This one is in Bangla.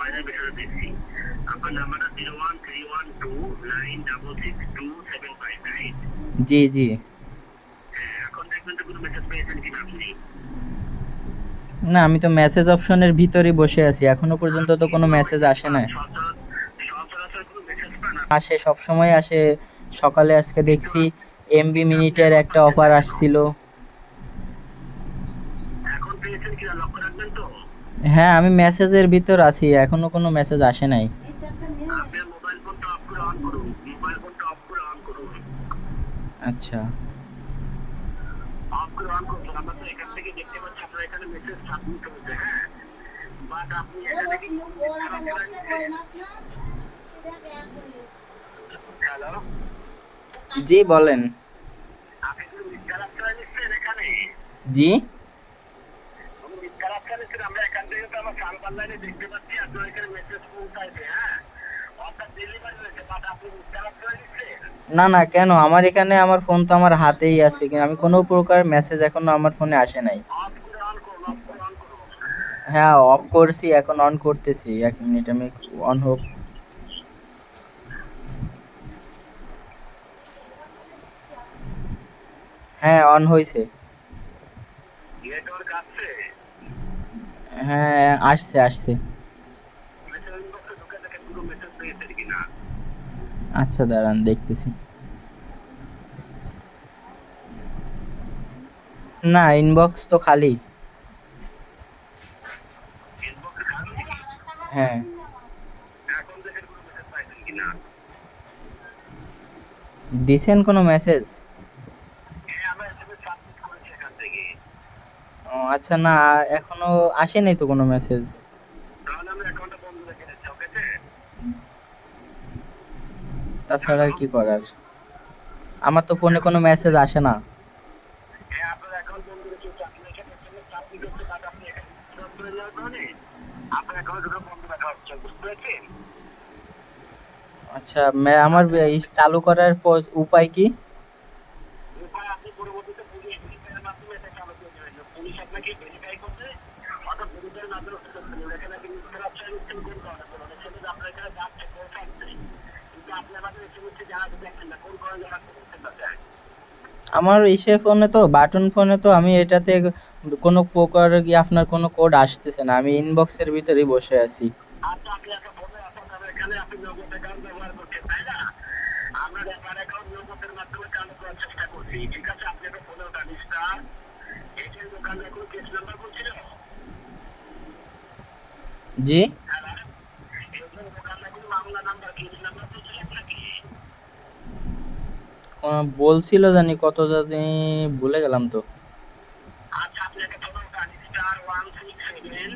হাজার ভিতরে দিচ্ছি। আপনার নাম্বারটা 01312966275, রাইট? জি জি। এখন দেখবেন তো কোনো মেসেজ পেয়েছেন কিনা আপনি। না, আমি তো মেসেজ অপশনের ভিতরেই বসে আছি, এখনো পর্যন্ত তো কোনো কোনো মেসেজ মেসেজ আসে পান না। সচরাচর কোনো মেসেজ পান আসে, সব সময় আসে। সকালে আজকে একটু দেখছি এমবি একটু আপনি মিনিটের এখন একটা পাচ্ছেন অফার না কেন? আসছিল। এখন পেয়েছেন কিনা লক্ষ্য রাখবেন তো। হ্যাঁ, আমি মেসেজের ভিতর আছি, এখনো কোনো মেসেজ আসে নাই। আপনার মোবাইল ফোনটা অফ করে অন করুন, মোবাইল ফোনটা অফ করে অন করুন। আচ্ছা। অফ করে অন করুন। আমরা তো এখান থেকে দেখতে পাচ্ছি আপনার এখানে মেসেজ সাবমিট হয়েছে, হ্যাঁ। বাট আপনি এখানে কি কোনো মিস করা ফেলা দিচ্ছেন? হ্যালো, জি বলেন। আপনি কোনো মিস করা ফেলা দিচ্ছেন এখানে? জি। কোনো মিস করা ফেলা দিচ্ছেন? আমরা এখান থেকে তো আমার সার্ভার লাইনে দেখতে পাচ্ছি আপনার এখানে মেসেজ পৌঁছাইছে, হ্যাঁ। অর্থাৎ ডেলিভারি হয়েছে, বাট আপনি মিস করা ফেলা দিচ্ছেন। না না, কেন? আমার এখানে আমার ফোন তো আমার হাতেই আছে, কিন্তু আমি কোনো প্রকার মেসেজ এখনো আমার ফোনে আসে নাই। অফ করে অন করুন, অফ করে অন করুন। হ্যাঁ, অফ করছি, এখন অন করতেছি, 1 মিনিট আমি। অন হোক। হ্যাঁ, অন হয়েছে। নেটওয়ার্ক আছে। হ্যাঁ, আসছে আসছে। মেসেজ ইনবক্সে ঢুকে দেখেন কোনো মেসেজ পেয়েছেন কিনা। আচ্ছা, দাঁড়ান দেখতেছি। না, ইনবক্স তো খালি। ইনবক্স খালি। হ্যাঁ। এখন দেখেন কোনো মেসেজ পাইছেন কিনা। দিছেন কোনো মেসেজ? হ্যাঁ, আমরা এসএমএস সাবমিট করেছি এখান থেকে। ও আচ্ছা, না এখনো আসেনি তো কোনো মেসেজ। তাহলে আমরা অ্যাকাউন্টটা বন্ধ রেখে দিচ্ছি, ওকে? তাছাড়া হ্যালো, আর কি করার? আমার তো ফোনে কোনো মেসেজ আসে না। হ্যাঁ, আপনার অ্যাকাউন্ট বন্ধ রেখে দিচ্ছি। আপনি এখানে এসএমএস সাবমিট হচ্ছে, বাট আপনি এখানে উইথড্র করে নেওয়ার কারণে আপনার অ্যাকাউন্ট দুটো বন্ধ রাখা হচ্ছে, বুঝতে পেরেছেন? আচ্ছা, আমার চালু করার উপায় কি? উপায় আপনি পরবর্তীতে পুলিশ ভেরিফাইয়ের মাধ্যমে এটা চালু করে দেবেন। পুলিশ আপনাকে ভেরিফাই করবে, অর্থাৎ ভেরিফাইয়ের মাধ্যমে সুযোগ দেবেন। এখানে আপনি মিথ্যা ব্যবসায় নিচ্ছেন কোন কারণে বলুন। এসএমএস আপনার এখানে যাচ্ছে, পৌঁছাচ্ছে, কিন্তু আপনি আমাদের এসএমএসে জানাতে দেখছেন না, কোন কারণে জানাতে দেখছেন না, স্যার? আমার ইসে ফোনে তো, বাটন ফোনে তো, আমি এটাতে কোনো প্রকার কি আপনার কোনো কোড আসতেছে না, আমি ইনবক্সের ভিতরেই বসে আছি। আচ্ছা, আপনি একটা ফোনে আছেন, তবে এখানে আপনি নগদ অ্যাকাউন্ট ব্যবহার করছেন, তাই না? আমরা ব্যাপার অ্যাকাউন্ট নগদের মাধ্যমে চালু করার চেষ্টা করছি, ঠিক আছে? আপনি একটা ফোনে ওঠান স্টার, এটিএম দোকানে কোনো কেস নাম্বার বলছিল। জি। হ্যাঁ, এটিএম দোকানে কোনো মামলা নাম্বার কেস নাম্বার বলছিল আপনাকে। বলছিল জানি কত, জানি ভুলে গেলাম তো। আচ্ছা, আপনি একটা ফোনে ওঠান স্টার 167